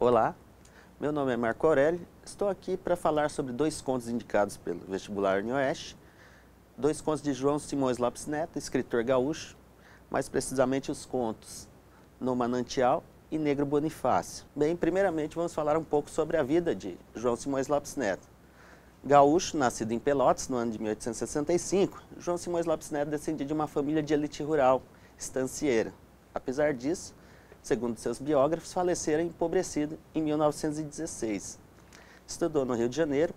Olá, meu nome é Marco Aurélio, estou aqui para falar sobre dois contos indicados pelo vestibular UniOeste, dois contos de João Simões Lopes Neto, escritor gaúcho, mais precisamente os contos No Manancial e Negro Bonifácio. Bem, primeiramente vamos falar um pouco sobre a vida de João Simões Lopes Neto. Gaúcho, nascido em Pelotas no ano de 1865, João Simões Lopes Neto descendia de uma família de elite rural, estancieira. Apesar disso, segundo seus biógrafos, faleceram empobrecido em 1916. Estudou no Rio de Janeiro,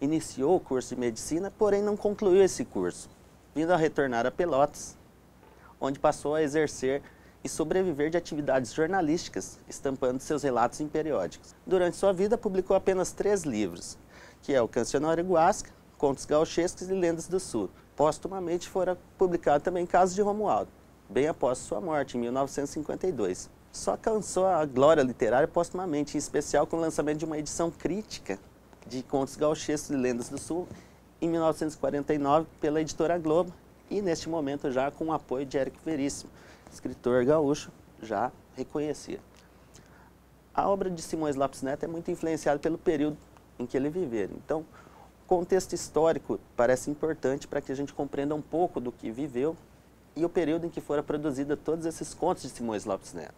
iniciou o curso de medicina, porém não concluiu esse curso, vindo a retornar a Pelotas, onde passou a exercer e sobreviver de atividades jornalísticas, estampando seus relatos em periódicos. Durante sua vida, publicou apenas 3 livros, que é o Cancionário Guasca, Contos Gauchescos e Lendas do Sul. Póstumamente foram publicados também Casos de Romualdo, bem após sua morte, em 1952. Só alcançou a glória literária póstumamente, em especial com o lançamento de uma edição crítica de Contos Gauchescos e Lendas do Sul, em 1949, pela editora Globo, e neste momento já com o apoio de Érico Veríssimo, escritor gaúcho já reconhecido. A obra de Simões Lopes Neto é muito influenciada pelo período em que ele viveu. Então, o contexto histórico parece importante para que a gente compreenda um pouco do que viveu e o período em que foram produzidos todos esses contos de Simões Lopes Neto.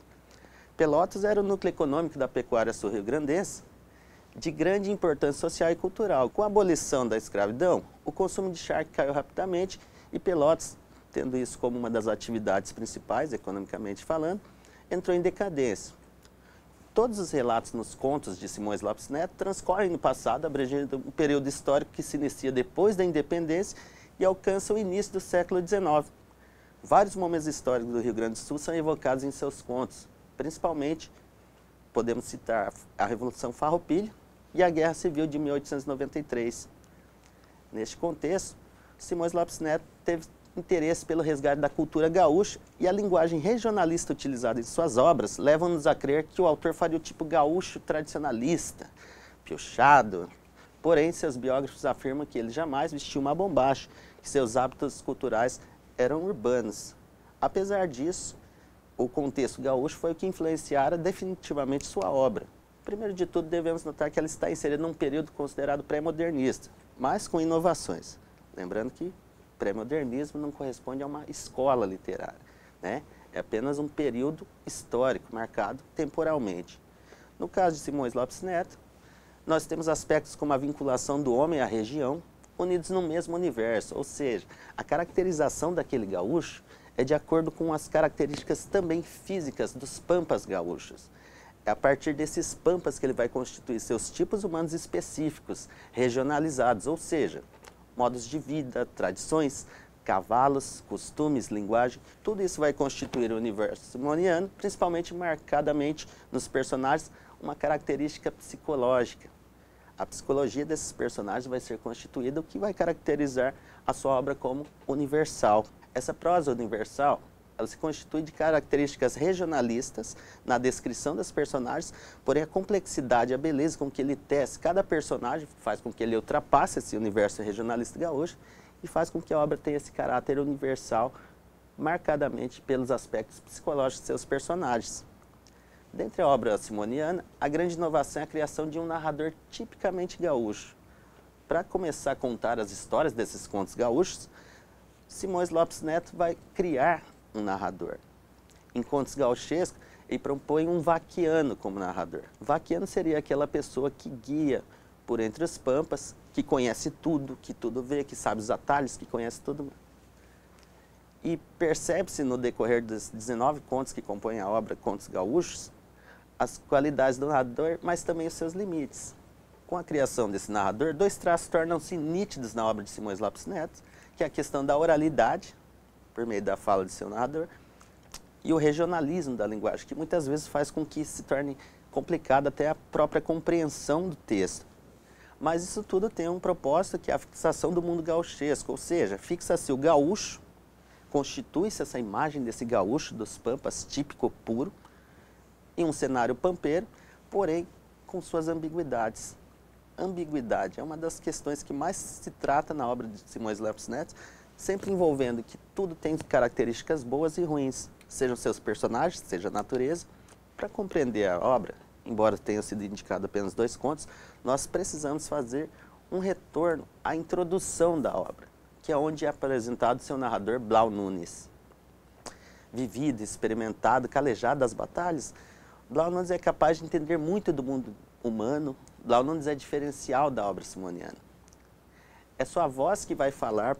Pelotas era o núcleo econômico da pecuária sul-rio-grandense, de grande importância social e cultural. Com a abolição da escravidão, o consumo de charque caiu rapidamente e Pelotas, tendo isso como uma das atividades principais, economicamente falando, entrou em decadência. Todos os relatos nos contos de Simões Lopes Neto transcorrem no passado, abrangendo um período histórico que se inicia depois da independência e alcança o início do século XIX. Vários momentos históricos do Rio Grande do Sul são evocados em seus contos, principalmente podemos citar a Revolução Farroupilha e a Guerra Civil de 1893. Neste contexto, Simões Lopes Neto teve interesse pelo resgate da cultura gaúcha e a linguagem regionalista utilizada em suas obras levam-nos a crer que o autor faria o tipo gaúcho tradicionalista, piochado. Porém, seus biógrafos afirmam que ele jamais vestiu uma bombacha, que seus hábitos culturais eram urbanos. Apesar disso, o contexto gaúcho foi o que influenciara definitivamente sua obra. Primeiro de tudo, devemos notar que ela está inserida num período considerado pré-modernista, mas com inovações. Lembrando que pré-modernismo não corresponde a uma escola literária, né? É apenas um período histórico, marcado temporalmente. No caso de Simões Lopes Neto, nós temos aspectos como a vinculação do homem à região, unidos no mesmo universo, ou seja, a caracterização daquele gaúcho é de acordo com as características também físicas dos pampas gaúchos. É a partir desses pampas que ele vai constituir seus tipos humanos específicos, regionalizados, ou seja, modos de vida, tradições, cavalos, costumes, linguagem, tudo isso vai constituir o universo simoniano, principalmente marcadamente nos personagens, uma característica psicológica. A psicologia desses personagens vai ser constituída, o que vai caracterizar a sua obra como universal. Essa prosa universal, ela se constitui de características regionalistas na descrição dos personagens, porém a complexidade, a beleza com que ele tece cada personagem faz com que ele ultrapasse esse universo regionalista gaúcho e faz com que a obra tenha esse caráter universal, marcadamente pelos aspectos psicológicos de seus personagens. Dentre a obra simoniana, a grande inovação é a criação de um narrador tipicamente gaúcho. Para começar a contar as histórias desses contos gaúchos, Simões Lopes Neto vai criar um narrador. Em Contos Gauchescos, ele propõe um vaquiano como narrador. Vaquiano seria aquela pessoa que guia por entre os pampas, que conhece tudo, que tudo vê, que sabe os atalhos, que conhece tudo. E percebe-se no decorrer dos 19 contos que compõem a obra Contos Gaúchos, as qualidades do narrador, mas também os seus limites. Com a criação desse narrador, 2 traços tornam-se nítidos na obra de Simões Lopes Neto, que é a questão da oralidade, por meio da fala de seu narrador, e o regionalismo da linguagem, que muitas vezes faz com que se torne complicado até a própria compreensão do texto. Mas isso tudo tem um propósito, que é a fixação do mundo gauchesco, ou seja, fixa-se o gaúcho, constitui-se essa imagem desse gaúcho dos pampas típico puro, em um cenário pampeiro, porém com suas ambiguidades. Ambiguidade é uma das questões que mais se trata na obra de Simões Lopes Neto, sempre envolvendo que tudo tem características boas e ruins, sejam seus personagens, seja a natureza. Para compreender a obra, embora tenha sido indicado apenas 2 contos, nós precisamos fazer um retorno à introdução da obra, que é onde é apresentado seu narrador Blau Nunes. Vivido, experimentado, calejado das batalhas, Blau Nunes é capaz de entender muito do mundo humano. Blau Nunes é diferencial da obra simoniana. É sua voz que vai falar,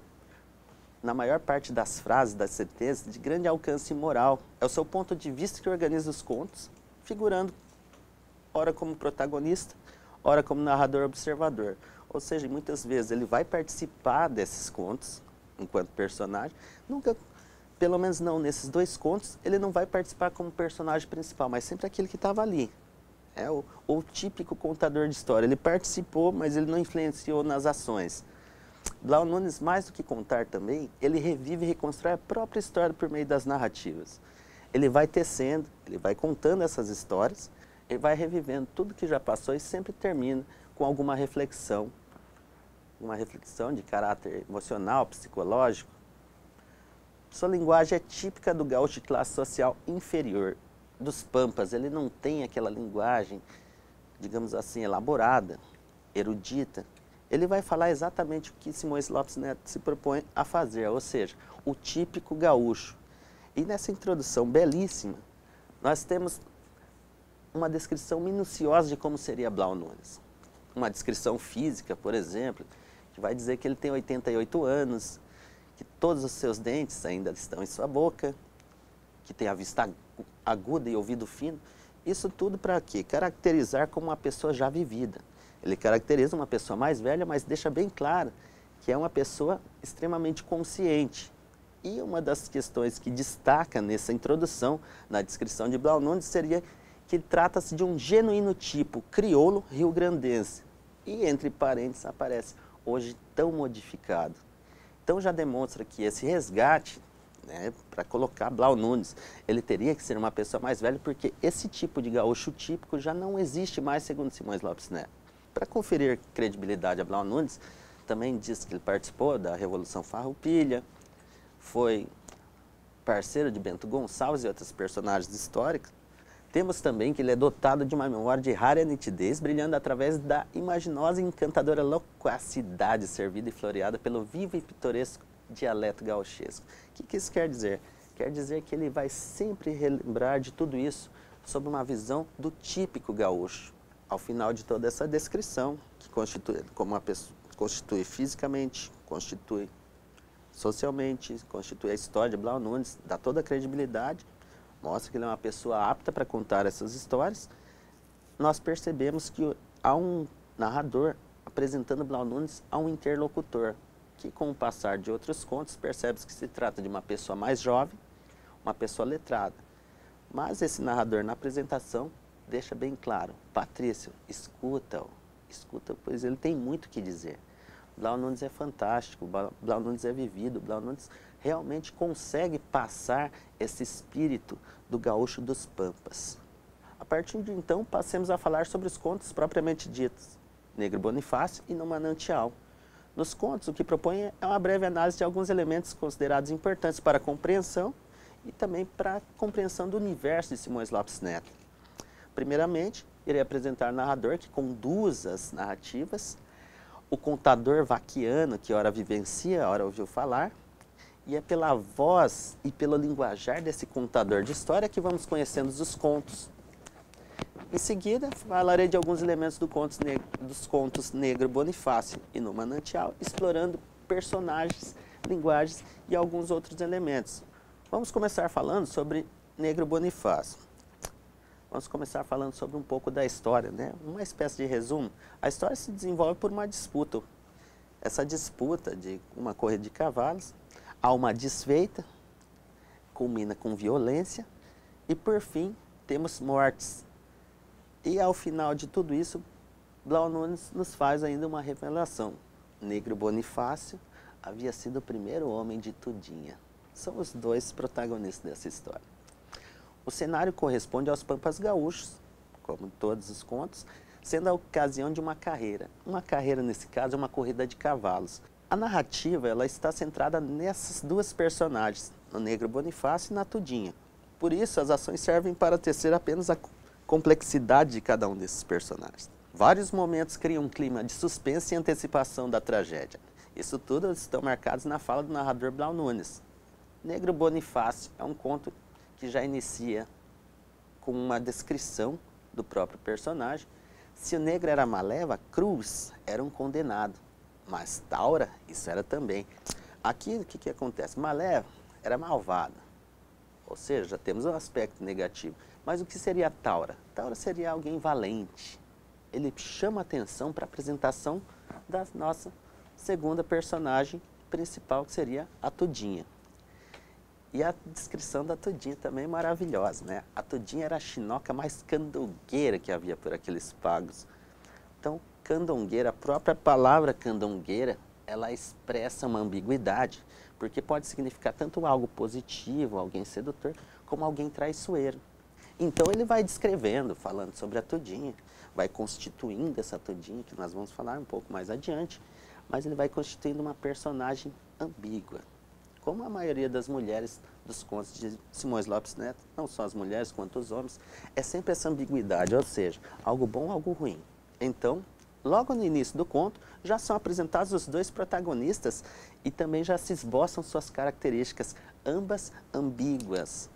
na maior parte das frases, das sentenças, de grande alcance moral. É o seu ponto de vista que organiza os contos, figurando ora como protagonista, ora como narrador observador. Ou seja, muitas vezes ele vai participar desses contos, enquanto personagem, nunca, pelo menos não nesses 2 contos, ele não vai participar como personagem principal, mas sempre aquele que estava ali. É o típico contador de história. Ele participou, mas ele não influenciou nas ações. Blau Nunes, mais do que contar também, ele revive e reconstrói a própria história por meio das narrativas. Ele vai tecendo, ele vai contando essas histórias, ele vai revivendo tudo que já passou e sempre termina com alguma reflexão. Uma reflexão de caráter emocional, psicológico. Sua linguagem é típica do gaúcho de classe social inferior, dos pampas. Ele não tem aquela linguagem, digamos assim, elaborada, erudita. Ele vai falar exatamente o que Simões Lopes Neto se propõe a fazer, ou seja, o típico gaúcho. E nessa introdução belíssima, nós temos uma descrição minuciosa de como seria Blau Nunes. Uma descrição física, por exemplo, que vai dizer que ele tem 88 anos, que todos os seus dentes ainda estão em sua boca, que tem a vista aguda e ouvido fino. Isso tudo para quê? Caracterizar como uma pessoa já vivida. Ele caracteriza uma pessoa mais velha, mas deixa bem claro que é uma pessoa extremamente consciente. E uma das questões que destaca nessa introdução, na descrição de Blau Nunes, seria que trata-se de um genuíno tipo crioulo rio-grandense. E entre parênteses aparece hoje tão modificado. Então já demonstra que esse resgate, né, para colocar Blau Nunes, ele teria que ser uma pessoa mais velha, porque esse tipo de gaúcho típico já não existe mais, segundo Simões Lopes Neto. Para conferir credibilidade a Blau Nunes, também diz que ele participou da Revolução Farroupilha, foi parceiro de Bento Gonçalves e outros personagens históricos. Temos também que ele é dotado de uma memória de rara nitidez, brilhando através da imaginosa e encantadora loquacidade servida e floreada pelo vivo e pitoresco dialeto gauchesco. O que isso quer dizer? Quer dizer que ele vai sempre relembrar de tudo isso sob uma visão do típico gaúcho. Ao final de toda essa descrição, que constitui como uma pessoa, constitui fisicamente, constitui socialmente, constitui a história de Blau Nunes, dá toda a credibilidade, mostra que ele é uma pessoa apta para contar essas histórias. Nós percebemos que há um narrador apresentando Blau Nunes a um interlocutor, que com o passar de outros contos percebe-se que se trata de uma pessoa mais jovem, uma pessoa letrada. Mas esse narrador na apresentação deixa bem claro: Patrício, escuta-o, pois ele tem muito o que dizer. Blau Nunes é fantástico, Blau Nunes é vivido, Blau Nunes realmente consegue passar esse espírito do gaúcho dos pampas. A partir de então, passemos a falar sobre os contos propriamente ditos, Negro Bonifácio e No Manancial. Nos contos, o que propõe é uma breve análise de alguns elementos considerados importantes para a compreensão e também para a compreensão do universo de Simões Lopes Neto. Primeiramente, irei apresentar o narrador que conduz as narrativas, o contador vaquiano que ora vivencia, ora ouviu falar, e é pela voz e pelo linguajar desse contador de história que vamos conhecendo os contos. Em seguida, falarei de alguns elementos dos contos Negro Bonifácio e No Manancial, explorando personagens, linguagens e alguns outros elementos. Vamos começar falando sobre Negro Bonifácio. Vamos começar falando sobre um pouco da história, né? Uma espécie de resumo. A história se desenvolve por uma disputa. Essa disputa de uma corrida de cavalos, há uma desfeita, culmina com violência e, por fim, temos mortes. E, ao final de tudo isso, Blau Nunes nos faz ainda uma revelação. Negro Bonifácio havia sido o primeiro homem de Tudinha. São os dois protagonistas dessa história. O cenário corresponde aos pampas gaúchos, como em todos os contos, sendo a ocasião de uma carreira. Uma carreira, nesse caso, é uma corrida de cavalos. A narrativa ela está centrada nessas duas personagens, no Negro Bonifácio e na Tudinha. Por isso, as ações servem para tecer apenas a complexidade de cada um desses personagens. Vários momentos criam um clima de suspense e antecipação da tragédia. Isso tudo estão marcados na fala do narrador Blau Nunes. Negro Bonifácio é um conto que já inicia com uma descrição do próprio personagem. Se o negro era Maleva, Cruz era um condenado, mas Taura, isso era também. Aqui, o que acontece? Maleva era malvada, ou seja, já temos um aspecto negativo. Mas o que seria Taura? Taura seria alguém valente. Ele chama atenção para a apresentação da nossa segunda personagem principal, que seria a Tudinha. E a descrição da Tudinha também é maravilhosa, né? A Tudinha era a chinoca mais candongueira que havia por aqueles pagos. Então, candongueira, a própria palavra candongueira, ela expressa uma ambiguidade, porque pode significar tanto algo positivo, alguém sedutor, como alguém traiçoeiro. Então ele vai descrevendo, falando sobre a Tudinha, vai constituindo essa Tudinha, que nós vamos falar um pouco mais adiante, mas ele vai constituindo uma personagem ambígua. Como a maioria das mulheres dos contos de Simões Lopes Neto, não só as mulheres quanto os homens, é sempre essa ambiguidade, ou seja, algo bom, algo ruim. Então, logo no início do conto, já são apresentados os dois protagonistas e também já se esboçam suas características, ambas ambíguas.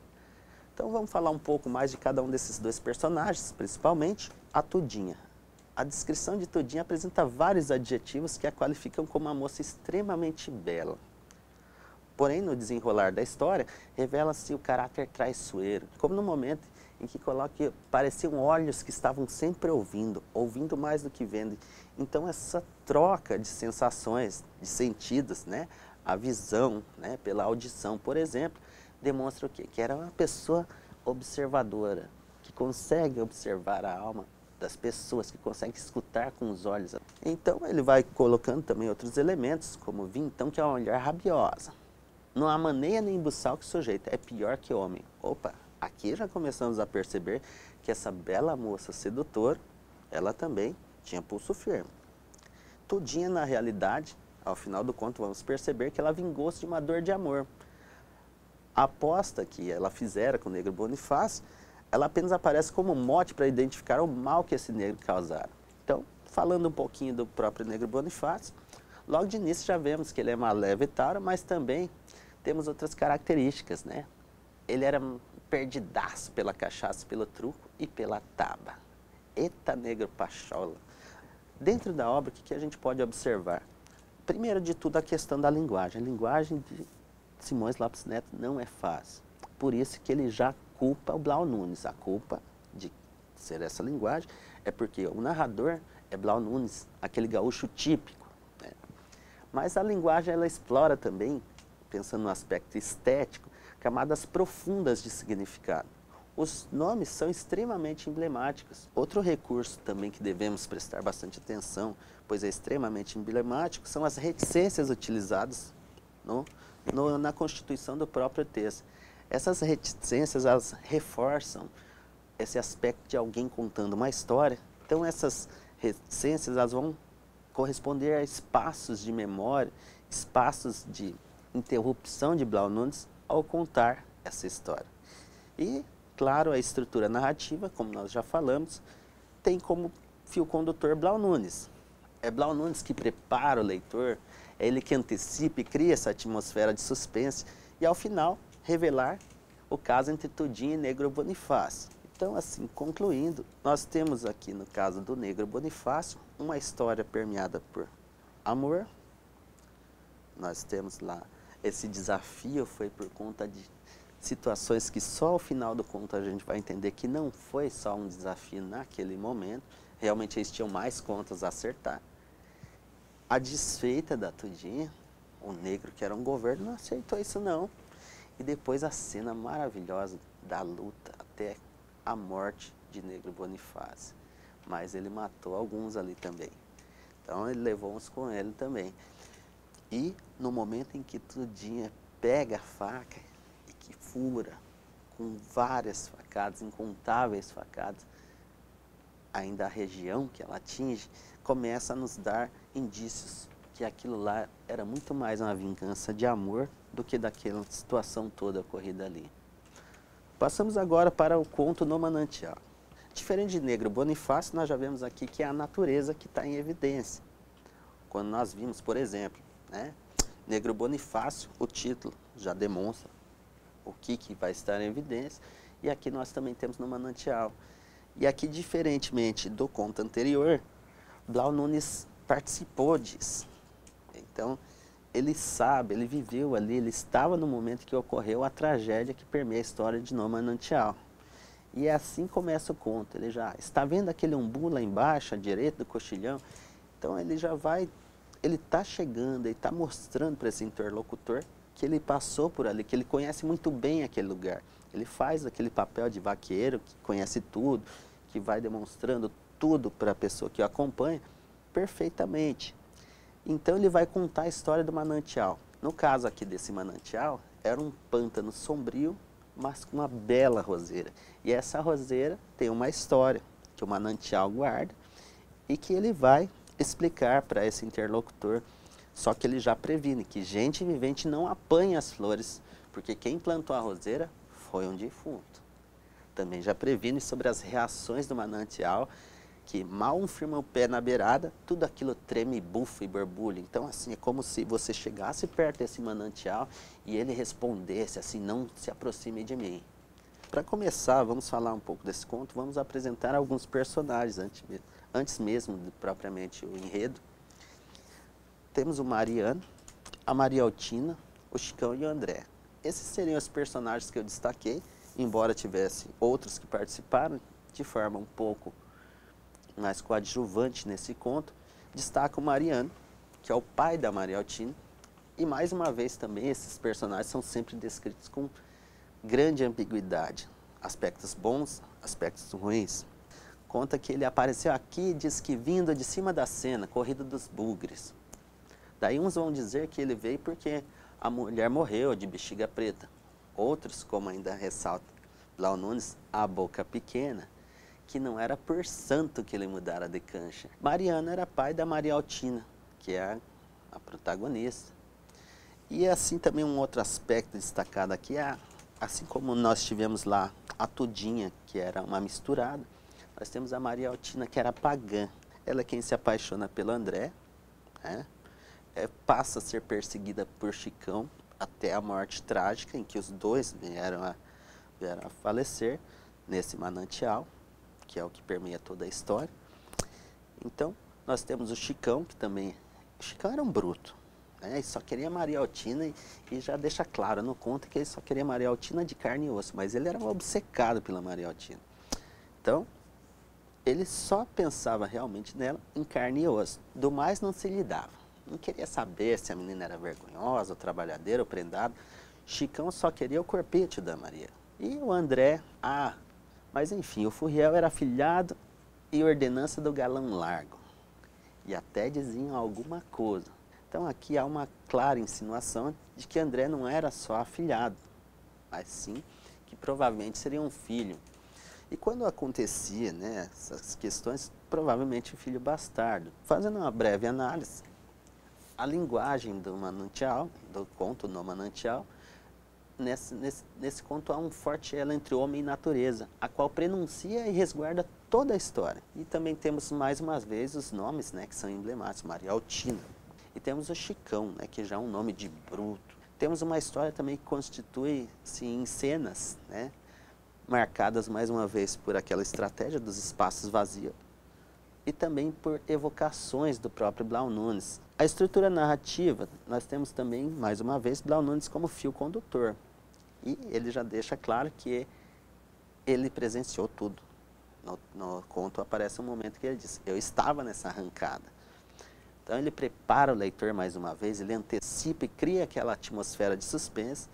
Então vamos falar um pouco mais de cada um desses dois personagens, principalmente a Tudinha. A descrição de Tudinha apresenta vários adjetivos que a qualificam como uma moça extremamente bela. Porém, no desenrolar da história, revela-se o caráter traiçoeiro, como no momento em que coloca que pareciam olhos que estavam sempre ouvindo, ouvindo mais do que vendo. Então, essa troca de sensações, de sentidos, né? A visão, né? Pela audição, por exemplo, demonstra o quê? Que era uma pessoa observadora, que consegue observar a alma das pessoas, que consegue escutar com os olhos. Então, ele vai colocando também outros elementos, como vintão, que é uma mulher rabiosa. Não há maneira nem buçal que o sujeito é pior que homem. Opa, aqui já começamos a perceber que essa bela moça sedutora, ela também tinha pulso firme. Tudinha, na realidade, ao final do conto, vamos perceber que ela vingou-se de uma dor de amor. A aposta que ela fizera com o negro Bonifácio, ela apenas aparece como mote para identificar o mal que esse negro causara. Então, falando um pouquinho do próprio negro Bonifácio, logo de início já vemos que ele é Maleva e Taura, mas também temos outras características, né? Ele era perdidaço pela cachaça, pelo truco e pela taba. Eita, negro pachola! Dentro da obra, o que a gente pode observar? Primeiro de tudo, a questão da linguagem. A linguagem de Simões Lopes Neto não é fácil. Por isso que ele já culpa o Blau Nunes. A culpa de ser essa linguagem é porque o narrador é Blau Nunes, aquele gaúcho típico. Né? Mas a linguagem, ela explora também, pensando no aspecto estético, camadas profundas de significado. Os nomes são extremamente emblemáticos. Outro recurso também que devemos prestar bastante atenção, pois é extremamente emblemático, são as reticências utilizadas na constituição do próprio texto. Essas reticências, elas reforçam esse aspecto de alguém contando uma história. Então, essas reticências, elas vão corresponder a espaços de memória, espaços de interrupção de Blau Nunes ao contar essa história. E, claro, a estrutura narrativa, como nós já falamos, tem como fio condutor Blau Nunes. É Blau Nunes que prepara o leitor, é ele que antecipa e cria essa atmosfera de suspense e, ao final, revelar o caso entre Tudinha e Negro Bonifácio. Então, assim, concluindo, nós temos aqui, no caso do Negro Bonifácio, uma história permeada por amor. Nós temos lá, esse desafio foi por conta de situações que só ao final do conto a gente vai entender que não foi só um desafio naquele momento, realmente eles tinham mais contas a acertar. A desfeita da Tudinha, o negro que era um governo não aceitou isso não. E depois a cena maravilhosa da luta até a morte de Negro Bonifácio. Mas ele matou alguns ali também. Então ele levou uns com ele também. E no momento em que Tudinha pega a faca e que fura com várias facadas, incontáveis facadas, ainda a região que ela atinge, começa a nos dar indícios que aquilo lá era muito mais uma vingança de amor do que daquela situação toda ocorrida ali. Passamos agora para o conto No Manancial. Diferente de Negro Bonifácio, nós já vemos aqui que é a natureza que está em evidência. Quando nós vimos, por exemplo, né, Negro Bonifácio, o título já demonstra o que vai estar em evidência, e aqui nós também temos no Manancial. E aqui, diferentemente do conto anterior, Blau Nunes participou disso. Então, ele sabe, ele viveu ali, ele estava no momento que ocorreu a tragédia que permeia a história de No Manancial. E é assim começa o conto. Ele já está vendo aquele umbu lá embaixo, à direita do coxilhão. Então ele já vai, ele está chegando, ele está mostrando para esse interlocutor que ele passou por ali, que ele conhece muito bem aquele lugar. Ele faz aquele papel de vaqueiro, que conhece tudo, que vai demonstrando tudo para a pessoa que o acompanha perfeitamente. Então ele vai contar a história do manancial. No caso aqui desse manancial, era um pântano sombrio, mas com uma bela roseira. E essa roseira tem uma história que o manancial guarda e que ele vai explicar para esse interlocutor. Só que ele já previne que gente vivente não apanha as flores, porque quem plantou a roseira foi um defunto. Também já previne sobre as reações do manancial, que mal um firma o pé na beirada, tudo aquilo treme, bufa e borbulha. Então, assim, é como se você chegasse perto desse manancial e ele respondesse assim, não se aproxime de mim. Para começar, vamos falar um pouco desse conto, vamos apresentar alguns personagens antes mesmo de propriamente o enredo. Temos o Mariano, a Maria Altina, o Chicão e o André. Esses seriam os personagens que eu destaquei, embora tivesse outros que participaram de forma um pouco mais coadjuvante nesse conto. Destaca o Mariano, que é o pai da Maria Altina, e mais uma vez também esses personagens são sempre descritos com grande ambiguidade, aspectos bons, aspectos ruins. Conta que ele apareceu aqui e diz que vindo de cima da cena, corrida dos bugres. Daí uns vão dizer que ele veio porque a mulher morreu de bexiga preta. Outros, como ainda ressalta Blau Nunes, a boca pequena, que não era por santo que ele mudara de cancha. Mariano era pai da Maria Altina, que é a protagonista. E assim também um outro aspecto destacado aqui é, assim como nós tivemos lá a Tudinha, que era uma misturada, nós temos a Maria Altina, que era pagã. Ela é quem se apaixona pelo André, né? Passa a ser perseguida por Chicão até a morte trágica, em que os dois vieram a falecer nesse manancial, que é o que permeia toda a história. Então, nós temos o Chicão, que também... O Chicão era um bruto, né? Ele só queria Maria Altina e já deixa claro no conto que ele só queria Maria Altina de carne e osso, mas ele era obcecado pela Maria Altina. Então, ele só pensava realmente nela em carne e osso. Do mais não se lhe dava. Não queria saber se a menina era vergonhosa, ou trabalhadeira, ou prendada. Chicão só queria o corpete da Maria. E o André, mas enfim, o Furriel era afilhado e ordenança do galão largo. E até diziam alguma coisa. Então aqui há uma clara insinuação de que André não era só afilhado, mas sim que provavelmente seria um filho. E quando acontecia, né, essas questões, provavelmente um filho bastardo. Fazendo uma breve análise, a linguagem do manancial, do conto No Manancial, nesse conto há um forte elo entre homem e natureza, a qual prenuncia e resguarda toda a história. E também temos mais uma vez os nomes, né, que são emblemáticos, Maria Altina. E temos o Chicão, né, que já é um nome de bruto. Temos uma história também que constitui-se em cenas, né, marcadas mais uma vez por aquela estratégia dos espaços vazios e também por evocações do próprio Blau Nunes. A estrutura narrativa, nós temos também, mais uma vez, Blau Nunes como fio condutor. E ele já deixa claro que ele presenciou tudo. No conto aparece um momento que ele diz, eu estava nessa arrancada. Então ele prepara o leitor mais uma vez, ele antecipa e cria aquela atmosfera de suspense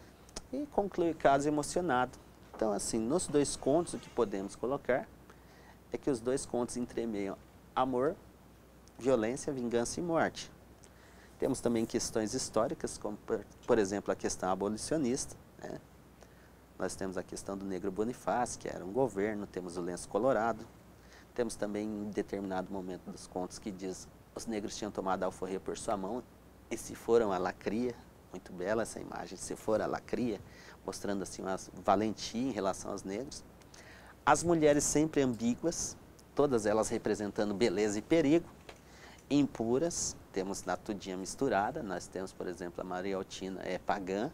e conclui o caso emocionado. Então assim, nos dois contos o que podemos colocar é que os dois contos entremeiam amor, violência, vingança e morte. Temos também questões históricas, como por exemplo a questão abolicionista, né? Nós temos a questão do Negro Bonifácio, que era um governo, temos o Lenço Colorado, temos também em determinado momento dos contos que diz os negros tinham tomado a alforria por sua mão e se foram à lacria, muito bela essa imagem, se for à lacria, mostrando assim uma valentia em relação aos negros. As mulheres sempre ambíguas, todas elas representando beleza e perigo. Impuras, temos na tudinha misturada, nós temos, por exemplo, a Maria Altina é pagã.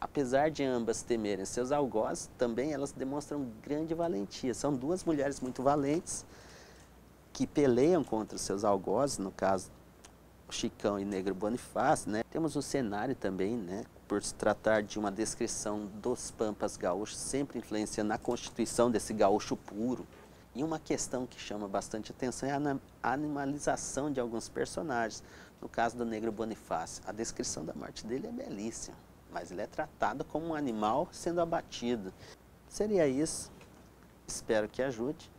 Apesar de ambas temerem seus algozes, também elas demonstram grande valentia. São duas mulheres muito valentes, que peleiam contra os seus algozes, no caso, o Chicão e Negro Bonifácio, né? Temos o cenário também, né? Por se tratar de uma descrição dos pampas gaúchos, sempre influenciando na constituição desse gaúcho puro. E uma questão que chama bastante atenção é a animalização de alguns personagens. No caso do Negro Bonifácio, a descrição da morte dele é belíssima, mas ele é tratado como um animal sendo abatido. Seria isso. Espero que ajude.